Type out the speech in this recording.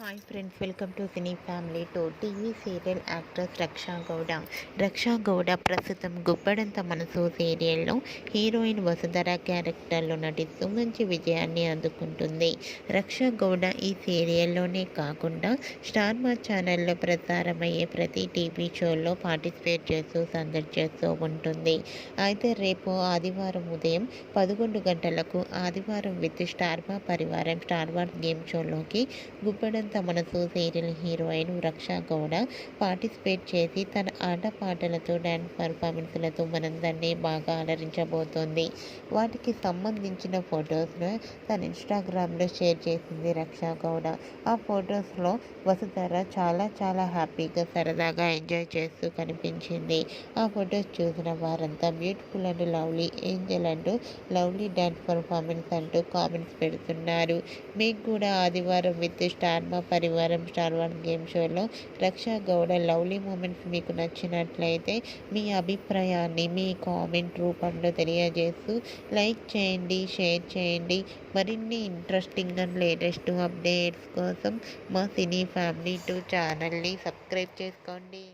Hi friends, welcome to cine family two. TV serial actress Raksha Gowda. Raksha Gowda ప్రస్తుతం గుప్పడంత మనసు సీరియల్లో హీరోయిన్ వసుధర క్యారెక్టర్లో నటిస్తూ మంచి విజయాన్ని అందుకుంటుంది. రక్షా గౌడ ఈ సీరియల్లోనే కాకుండా స్టార్ మా ఛానల్లో ప్రసారమయ్యే ప్రతి టీవీ షోల్లో పార్టిసిపేట్ చేస్తూ సందడి చేస్తూ ఉంటుంది. అయితే రేపు ఆదివారం ఉదయం 11 గంటలకు ఆదివారం విత్ స్టార్ మా పరివారం స్టార్ వార్స్ గేమ్ షోలోకి గుప్పడంత మనసు సీరియల్ హీరోయిన్ రక్షా గౌడ పార్టిసిపేట్ చేసి తన ఆటపాటలతో డ్యాన్స్ పర్ఫార్మెన్స్లతో మనందరినీ బాగా అలరించబోతోంది. వాటికి సంబంధించిన ఫొటోస్ను తన ఇన్స్టాగ్రామ్లో షేర్ చేసింది రక్షా గౌడ. ఆ ఫొటోస్లో వసుధర చాలా హ్యాపీగా సరదాగా ఎంజాయ్ చేస్తూ కనిపించింది. ఆ ఫొటోస్ చూసిన వారంతా బ్యూటిఫుల్ అండ్ లవ్లీ ఏంజల్ అంటూ లవ్లీ డ్యాన్స్ పర్ఫార్మెన్స్ అంటూ కామెంట్స్ పెడుతున్నారు. మీకు కూడా ఆదివారం విత్ స్టార్ మా పరివారం స్టార్ వార్స్ గేమ్ షోలో రక్షా గౌడ లవ్లీ మూమెంట్స్ మీకు నచ్చినట్లయితే మీ అభిప్రాయాన్ని మీ కామెంట్ రూపంలో తెలియజేస్తూ లైక్ చేయండి, షేర్ చేయండి. మరిన్ని ఇంట్రెస్టింగ్ అండ్ లేటెస్ట్ అప్డేట్స్ కోసం మా సినీ ఫ్యామిలీ 2 ఛానల్ని సబ్స్క్రైబ్ చేసుకోండి.